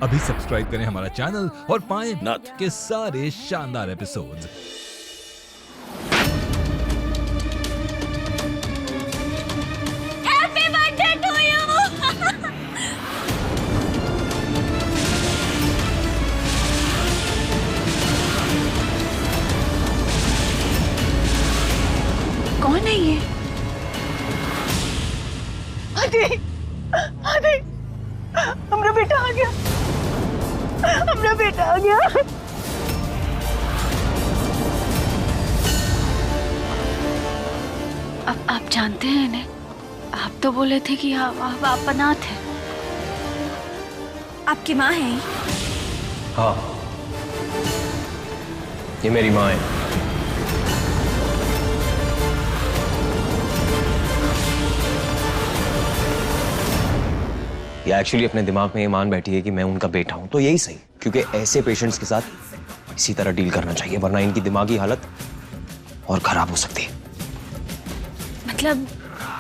अभी सब्सक्राइब करें हमारा चैनल और पाएं नथ के सारे शानदार episodes. Happy birthday to you. कौन है ये? आदि, आदि, हमारा बेटा आ गया, हमारा बेटा आ गया। अब आप जानते हैं इन्हें? आप तो बोले थे कि आप अनाथ हैं। आपकी माँ है? हाँ, ये मेरी माँ है। ये एक्चुअली अपने दिमाग में ये मान बैठी है कि मैं उनका बेटा हूं, तो यही सही, क्योंकि ऐसे पेशेंट्स के साथ इसी तरह डील करना चाहिए, वरना इनकी दिमागी हालत और खराब हो सकती है। मतलब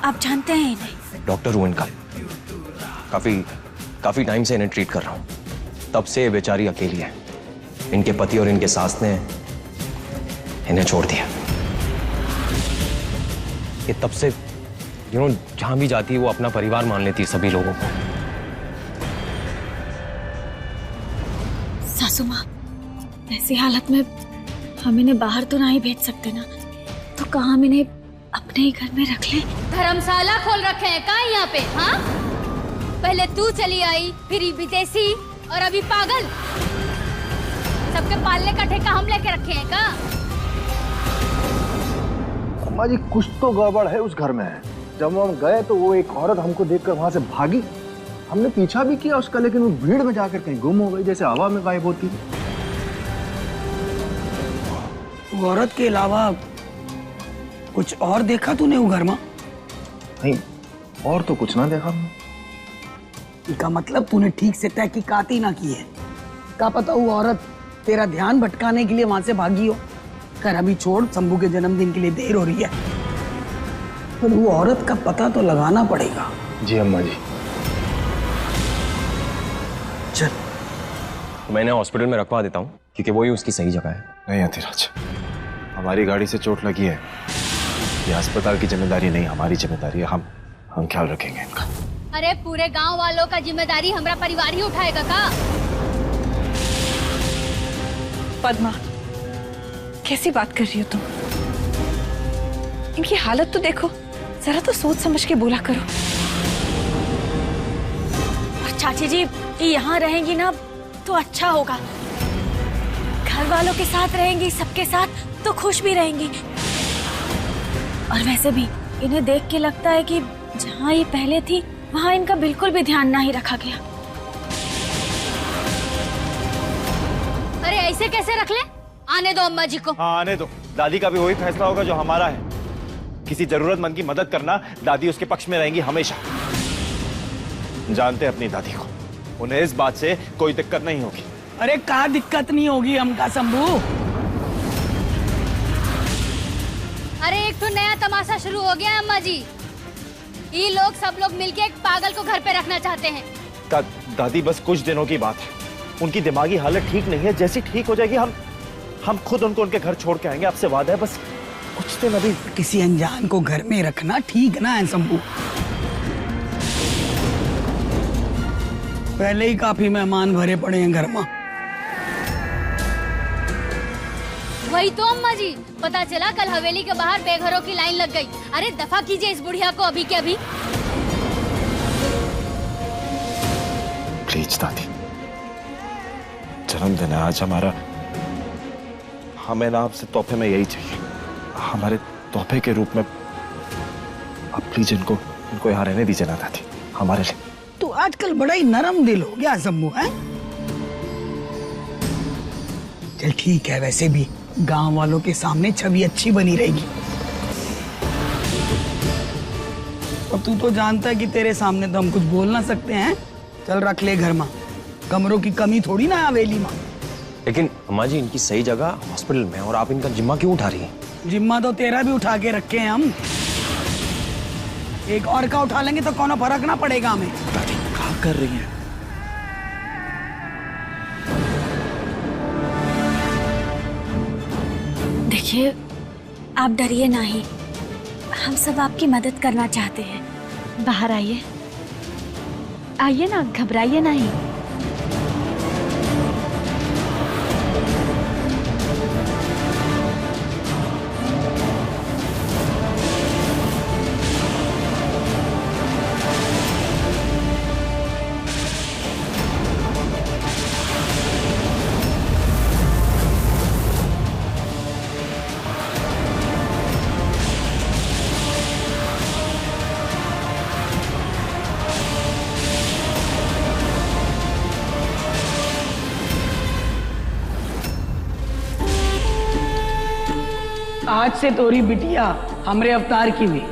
आप जानते हैं इन्हें? डॉक्टर हूं इनका, काफी टाइम से इन्हें ट्रीट कर रहा हूं। तब से ये बेचारी अकेली है। इनके पति और इनके सास ने इन्हें छोड़ दिया। ये तब से जहां भी जाती है वो अपना परिवार मान लेती है सभी लोगों को। सासू माँ, ऐसी हालत में हम इन्हें बाहर तो नहीं भेज सकते ना, तो कहाँ हम इन्हें अपने ही घर में रख लें? धर्मशाला खोल रखे हैं का यहाँ पे? हाँ, पहले तू चली आई, फिर विदेशी और अभी पागल। सबके पालने का ठेका हम लेके रखे हैं का? अम्मा जी, कुछ तो गड़बड़ है उस घर में। जब हम गए तो वो एक औरत हमको देखकर वहां से भागी। हमने पीछा भी किया उसका, लेकिन वो भीड़ में जाकर कहीं गुम हो गई, जैसे हवा में गायब होती है। वो औरत के अलावा कुछ और देखा तूने वो घर में? नहीं, और तो कुछ ना देखा हमने। इसका मतलब तूने ठीक से तहकीकात ही ना की है। क्या पता वो औरत तेरा ध्यान भटकाने के लिए वहां से भागी हो। कर अभी छोड़, शंभू के जन्मदिन के लिए देर हो रही है। पर वो औरत का पता तो लगाना पड़ेगा। जी अम्मा जी। चल, मैंने हॉस्पिटल में रखवा देता हूँ, क्योंकि वही उसकी सही जगह है। नहीं अतिराज, हमारी गाड़ी से चोट लगी है, ये अस्पताल की जिम्मेदारी नहीं, हमारी जिम्मेदारी है। हम ख्याल रखेंगे इनका। अरे पूरे गांव वालों का जिम्मेदारी हमारा परिवार ही उठाएगा का? पद्मा, कैसी बात कर रही हो तुम? इनकी हालत तो देखो, जरा तो सोच समझ के बोला करो। और चाची जी, ये यहाँ रहेंगी ना तो अच्छा होगा। घर वालों के साथ रहेंगी, सबके साथ तो खुश भी रहेंगी। और वैसे भी इन्हें देख के लगता है कि जहाँ ये पहले थी वहाँ इनका बिल्कुल भी ध्यान नहीं रखा गया। अरे ऐसे कैसे रख ले? आने दो अम्मा जी को। हाँ, आने दो। दादी का भी वही फैसला होगा जो हमारा है। किसी जरूरतमंद की मदद करना, दादी उसके पक्ष में रहेंगी हमेशा। जानते हैं अपनी दादी को, उन्हें इस बात से कोई दिक्कत नहीं होगी। अरे कहाँ दिक्कत नहीं होगी हमका शंभू। अरे एक तो नया तमाशा शुरू हो गया अम्मा जी। ये लोग सब लोग मिलके एक पागल को घर पे रखना चाहते हैं। दादी, बस कुछ दिनों की बात है। उनकी दिमागी हालत ठीक नहीं है, जैसी ठीक हो जाएगी हम खुद उनको उनके घर छोड़ के आएंगे, आपसे वादा है। बस कुछ दिन अभी। किसी अनजान को घर में रखना ठीक ना है शंभू। पहले ही काफी मेहमान भरे पड़े हैं घर में। वही तो अम्मा जी, पता चला कल हवेली के बाहर बेघरों की लाइन लग गई। अरे दफा कीजिए इस बुढ़िया को अभी के अभी। प्लीज दादी, जन्मदिन है आज हमारा, हमें ना आपसे तोहफे में यही चाहिए। हमारे तोहफे के रूप में आप प्लीज इनको यहाँ रहने दीजिए ना दादी, हमारे लिए। तू आजकल बड़ा ही नरम दिल हो गया शंभू, है? चल ठीक है, वैसे भी गांव वालों के सामने छवि अच्छी बनी रहेगी। अब तू तो जानता है कि तेरे सामने तो हम कुछ बोल ना सकते हैं। चल रख ले घर में, कमरों की कमी थोड़ी ना हवेली में। लेकिन अम्मा जी, इनकी सही जगह हॉस्पिटल में, और आप इनका जिम्मा क्यों उठा रही हैं? जिम्मा तो तेरा भी उठा के रखे हैं हम। एक और का उठा लेंगे तो कोनो फर्क ना पड़ेगा हमें। दादी क्या कर रही है? देखिए, आप डरिए नहीं, हम सब आपकी मदद करना चाहते हैं। बाहर आइए, आइए ना, घबराइए नहीं। आज से तोरी बिटिया हमरे अवतार की भी।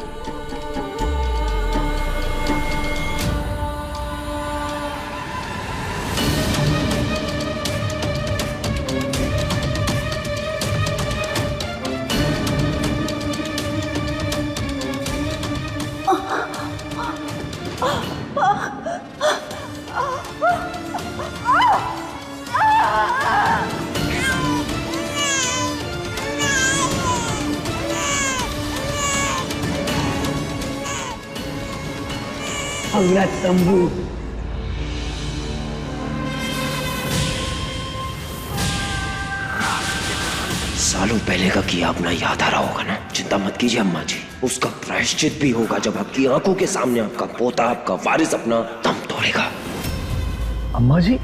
भगत शंभू, सालों पहले का किया अपना याद आ रहा होगा ना। चिंता मत कीजिए अम्मा जी, उसका प्रायश्चित भी होगा जब आपकी आंखों के सामने आपका पोता, आपका वारिस अपना दम तोड़ेगा। अम्मा जी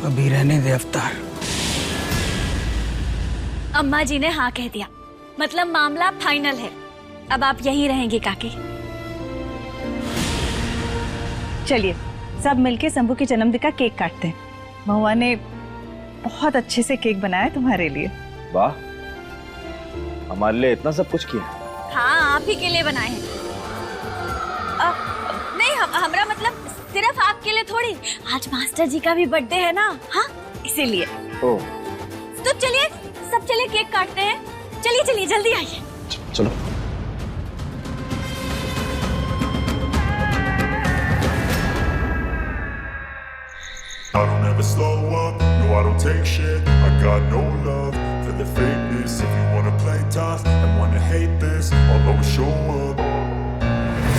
अभी रहने दे अवतार। अम्मा जी ने हाँ कह दिया, मतलब मामला फाइनल है। अब आप यहीं रहेंगे काकी। चलिए सब मिलके शंभू के जन्मदिन का केक काटते हैं। महुआ ने बहुत अच्छे से केक बनाया तुम्हारे लिए। वाह, हमारे लिए इतना सब कुछ किया। हाँ, आप ही के लिए बनाए हैं। नहीं, हमरा मतलब सिर्फ आपके लिए थोड़ी, आज मास्टर जी का भी बर्थडे है ना। हाँ, इसीलिए। ओह, तो चलिए सब चलिए केक काटते हैं। चलिए चलिए जल्दी आइए। चलो। I don't ever slow up, no I don't take shit. I got no love for the fakeness. If you wanna play tough and wanna hate this, I'll always show up.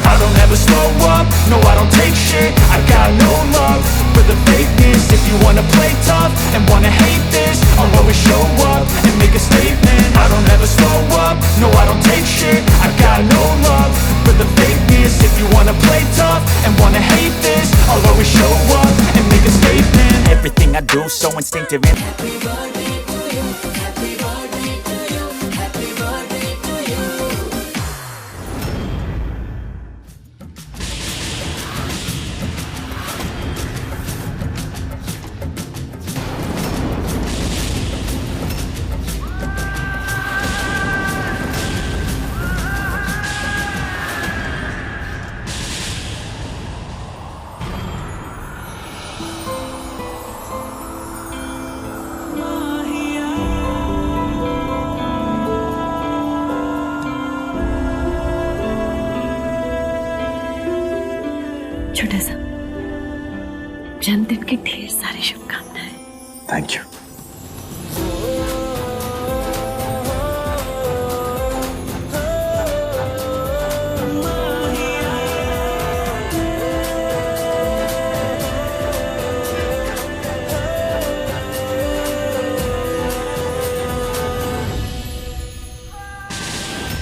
I don't ever slow up, no I don't take shit. I got no love for the fakeness. If you wanna play tough and wanna hate this, I'll always show up and make a statement. I don't ever slow up, no I don't take shit. I got no love for the fakeness. If you wanna play tough and wanna hate this, I'll always show up and make a statement. Everything I do so instinctive and happy birthday to you, happy birthday to you, happy birthday to you. छोटा सा जन्मदिन की ढेर सारी शुभकामनाएं। Thank you.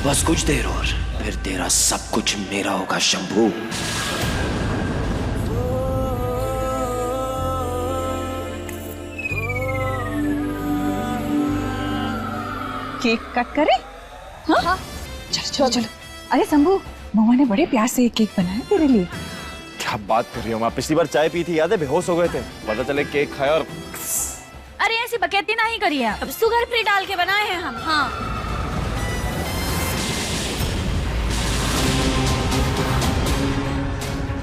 बस कुछ देर और फिर तेरा सब कुछ मेरा होगा शंभू। केक कट करे? हाँ? चलो चलो चलो। अरे शंभू, महुआ ने बड़े प्यार से ये केक बनाया तेरे लिए। क्या बात कर रही हो माँ, पिछली बार चाय पी थी याद है, बेहोश हो गए थे, पता चले केक खाया और। अरे ऐसी बकैती नहीं करिए, अब शुगर फ्री डाल के बनाए हैं हम। हाँ,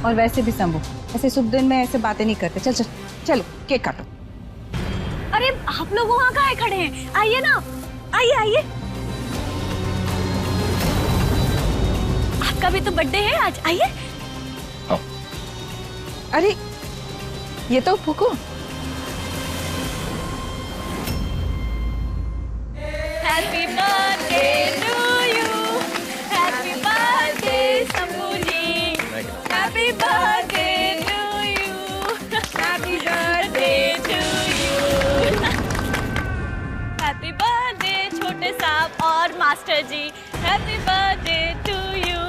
और वैसे भी शंभू ऐसे शुभ दिन में ऐसे बातें नहीं करते। चल चल चलो केक काटो। अरे आप लोग वहाँ काहे खड़े हैं? आइए ना, आइए आइए। आपका भी तो बर्थडे है आज, आइए। अरे ये तो फूको। Happy birthday to you, happy birthday Shambhu ji, happy birthday to you, happy birthday to you, happy birthday छोटे साहब और master ji, happy birthday to you.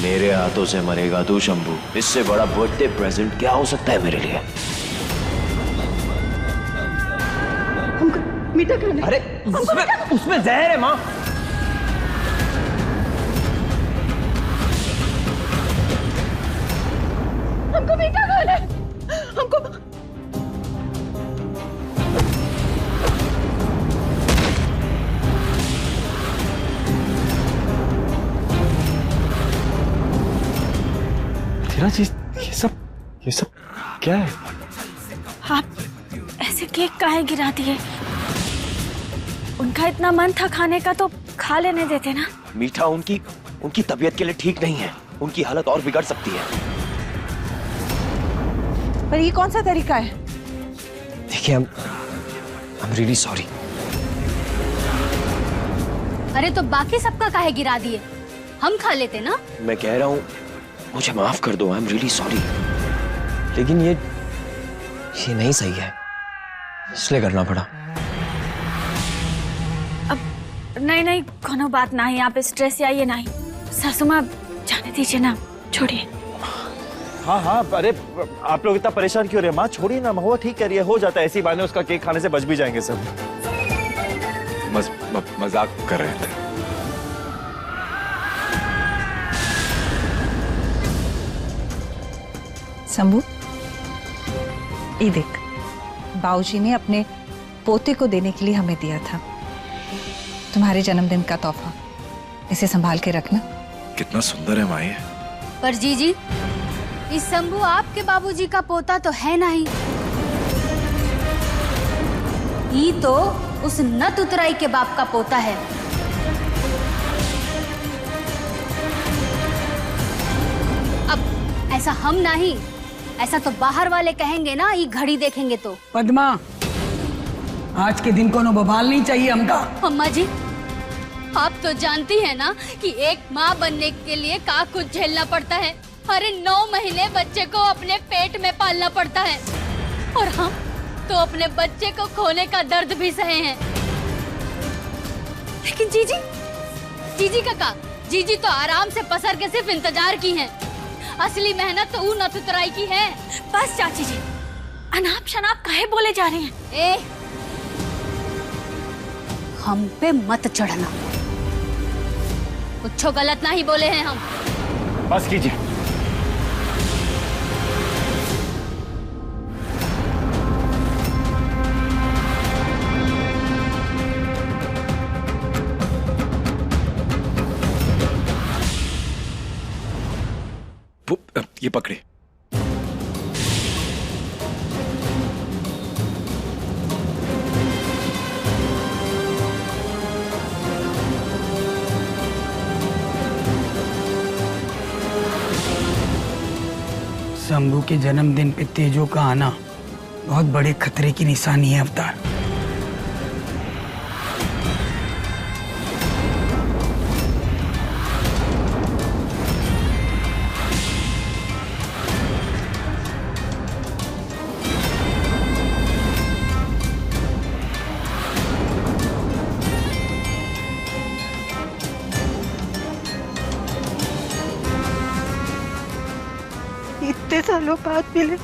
मेरे हाथों से मरेगा तू शंभू। इससे बड़ा बर्थडे प्रेजेंट क्या हो सकता है मेरे लिए? मीठा खाने। अरे उसमें जहर है माँ। हमको मीठा खाना है, हमको। तेरा चीज ये सब क्या है? आप ऐसे केक काहे गिरा दिए? उनका इतना मन था खाने का तो खा लेने देते ना। मीठा उनकी तबीयत के लिए ठीक नहीं है। उनकी हालत और बिगड़ सकती है। पर ये कौन सा तरीका है? देखिए I'm really sorry। अरे तो बाकी सबका काहे गिरा दिए? हम खा लेते ना। मैं कह रहा हूँ मुझे माफ कर दो। I'm really sorry। लेकिन ये नहीं सही है, इसलिए करना पड़ा। अब नहीं कोनो बात नहीं, आप स्ट्रेस आइए नहीं। सासू माँ जाने दीजिए ना, छोड़िए। हाँ अरे आप लोग इतना परेशान क्यों रहे? माँ छोड़िए ना, महुआ ठीक कह रही है, हो जाता है ऐसी बहाने उसका केक खाने से बच भी जाएंगे सब। मजाक कर रहे थे। शंभू, ये देख, बाबूजी ने अपने पोते को देने के लिए हमें दिया था, तुम्हारे जन्मदिन का तोहफा। इसे संभाल के रखना। कितना सुंदर है माँ ये। पर जीजी, इस शंभू आपके बाबूजी का पोता तो है नहीं। ये तो उस नत उतराई के बाप का पोता है। अब ऐसा हम नहीं, ऐसा तो बाहर वाले कहेंगे ना, ये घड़ी देखेंगे तो। पद्मा, आज के दिन को नो बवाल नहीं चाहिए हमका। अम्मा जी, आप तो जानती हैं ना कि एक माँ बनने के लिए का कुछ झेलना पड़ता है। अरे 9 महीने बच्चे को अपने पेट में पालना पड़ता है, और हम तो अपने बच्चे को खोने का दर्द भी सहे हैं। लेकिन जीजी काका, जीजी तो आराम से पसर के सिर्फ इंतजार की हैं। असली मेहनत तो ऊ नथुतराई की है। बस चाची जी, अनाप शनाप काहे बोले जा रहे हैं? ए, हम पे मत चढ़ना। कुछ गलत नहीं बोले हैं हम। बस कीजिए। ये पकड़े। शंभू के जन्मदिन पे तेजो का आना बहुत बड़े खतरे की निशानी है अवतार। इतने सालों बाद मिले,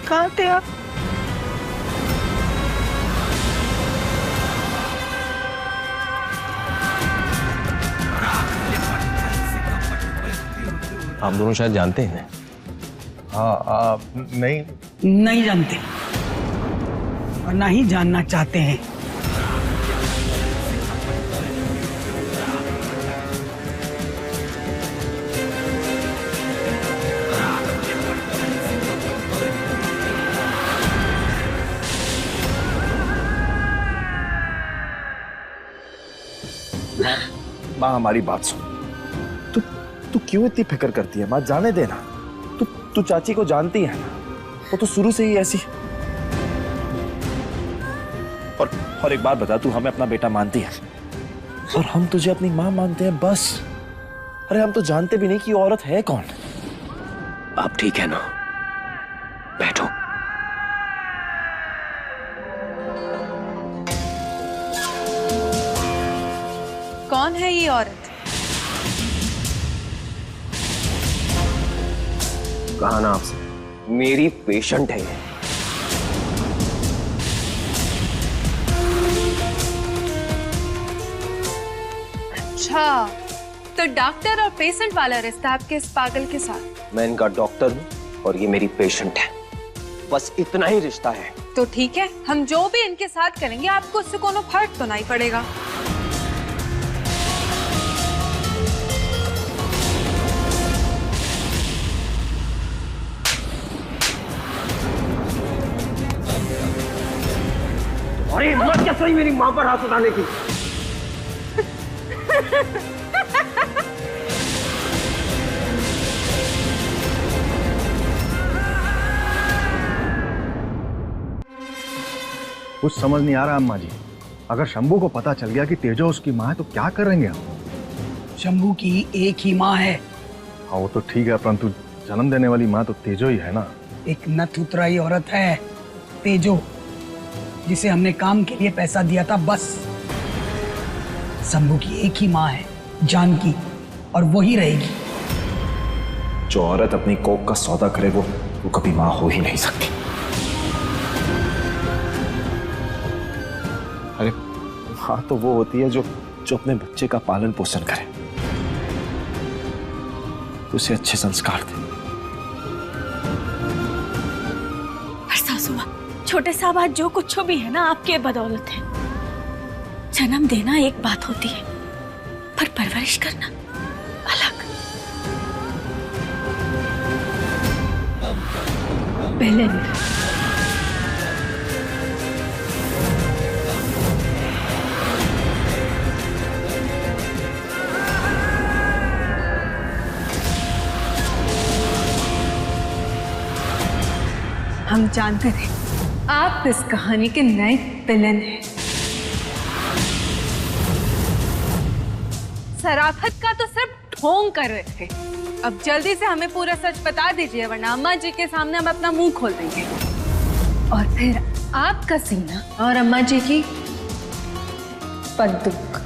कहाँ थे आप? आप दोनों शायद जानते हैं। हाँ नहीं जानते और ना ही जानना चाहते हैं। माँ हमारी बात सुन। तू क्यों इतनी फिक्र करती है? माँ जाने देना। तू चाची को जानती है ना, वो तो शुरू से ही ऐसी। और एक बात बता, तू हमें अपना बेटा मानती है और हम तुझे अपनी माँ मानते हैं बस। अरे हम तो जानते भी नहीं कि औरत है कौन। आप ठीक है ना? बैठो। कौन है ये औरत? कहा ना आपसे, मेरी पेशेंट है ये। अच्छा, तो डॉक्टर और पेशेंट वाला रिश्ता आपके इस पागल के साथ? मैं इनका डॉक्टर हूं और ये मेरी पेशेंट है, बस इतना ही रिश्ता है। तो ठीक है, हम जो भी इनके साथ करेंगे आपको उससे कोनो फर्क तो नहीं पड़ेगा। अरे हिम्मत क्या सही मेरी मां पर हाथ उठाने की? कुछ समझ नहीं आ रहा अम्मा जी। अगर शंभू को पता चल गया कि तेजो उसकी माँ है तो क्या करेंगे हम? शंभू की एक ही माँ है। हाँ वो तो ठीक है, परंतु जन्म देने वाली माँ तो तेजो ही है ना। एक नथुतराई औरत है तेजो, जिसे हमने काम के लिए पैसा दिया था बस। शंभू की एक ही माँ है जानकी, और वही रहेगी। जो औरत अपनी कोख का सौदा करे वो कभी माँ हो ही नहीं सकती। अरे माँ तो वो होती है जो अपने बच्चे का पालन पोषण करे, उसे अच्छे संस्कार दे। पर सासू माँ, छोटे साहब आज जो कुछ भी है ना आपके बदौलत है। जन्म देना एक बात होती है, पर परवरिश करना अलग। पहले हम जानते थे आप इस कहानी के नए विलेन हैं। शराफत का तो सिर्फ ढोंग कर रहे थे। अब जल्दी से हमें पूरा सच बता दीजिए, वरना अम्मा जी के सामने हम अपना मुंह खोल देंगे और फिर आपका सीना और अम्मा जी की बंदूक।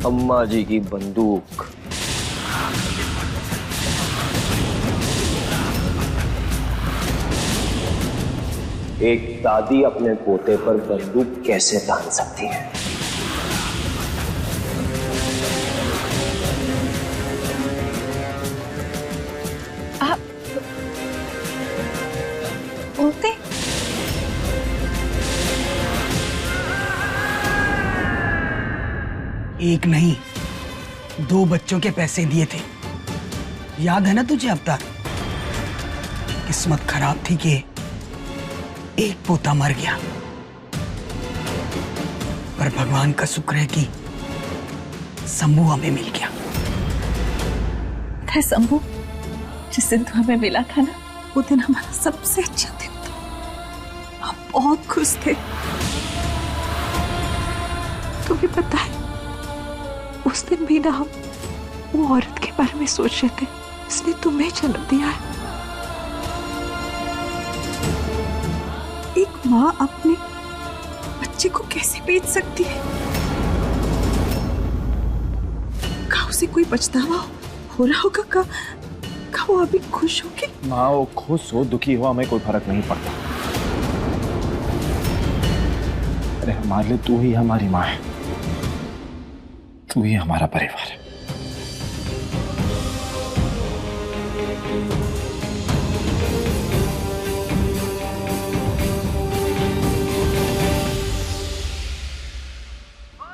अम्मा जी की बंदूक। एक दादी अपने पोते पर बंदूक कैसे तान सकती है? आप पोते? एक नहीं, 2 बच्चों के पैसे दिए थे, याद है ना तुझे अवतार? किस्मत खराब थी कि एक पोता मर गया, पर भगवान का शुक्र है कि शंभू हमें मिल गया। था शंभू, जिस दिन तू हमें मिला था ना, वो दिन हमारा सबसे अच्छा दिन था। हम बहुत खुश थे। तुम्हें पता है, उस दिन भी ना हम वो औरत के बारे में सोच रहे थे, इसने तुम्हें जन्म दिया है। एक माँ अपने बच्चे को कैसे बेच सकती है? का उसे कोई पछतावा हो रहा होगा? का वो अभी खुश होगी? माँ वो खुश हो दुखी हो हमें कोई फर्क नहीं पड़ता। अरे हमारे लिए तू ही हमारी माँ है, तू ही हमारा परिवार है।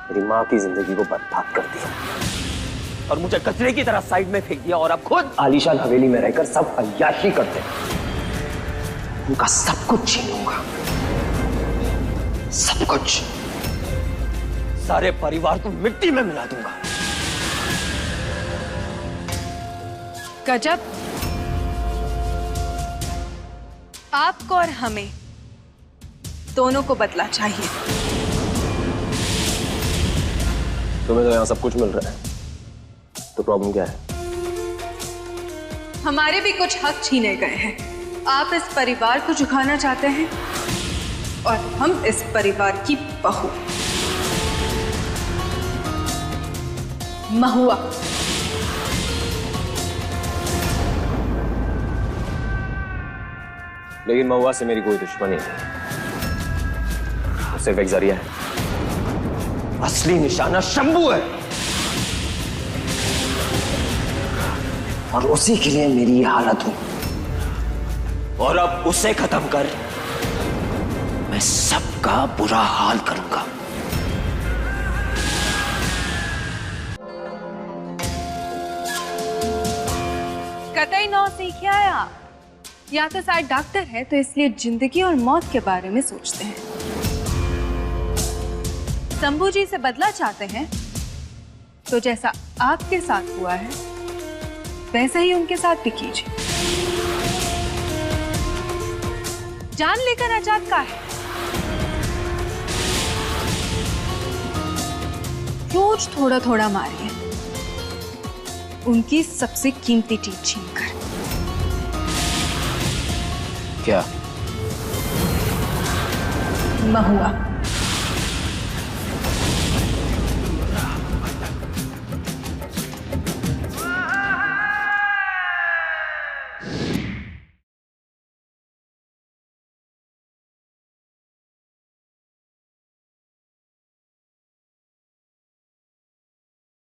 मेरी माँ की जिंदगी को बर्बाद कर दिया, और मुझे कचरे की तरह साइड में फेंक दिया और अब खुद आलीशान हवेली में रहकर सब अय्याशी करते हैं। उनका सब कुछ छीनूंगा, सब कुछ, सारे परिवार को मिट्टी में मिला दूंगा। गजब, आपको और हमें दोनों को बदला चाहिए। तुम्हें तो यहाँ सब कुछ मिल रहा है, तो प्रॉब्लम क्या है? हमारे भी कुछ हक छीने गए हैं। आप इस परिवार को झुकाना चाहते हैं और हम इस परिवार की बहू। महुआ, लेकिन महुआ से मेरी कोई दुश्मनी नहीं, वो सिर्फ एक जरिया है। असली निशाना शंभू है और उसी के लिए मेरी ये हालत हुई। और अब उसे खत्म कर, मैं सबका बुरा हाल करूंगा। कतई नौ सीखे आए आप। या तो शायद डॉक्टर है तो इसलिए जिंदगी और मौत के बारे में सोचते हैं। शंभू जी से बदला चाहते हैं तो जैसा आपके साथ हुआ है वैसा ही उनके साथ भी कीजिए। जान लेकर आजाद का है, रोज थोड़ा थोड़ा मारिए उनकी सबसे कीमती चीज छीनकर। क्या? महुआ।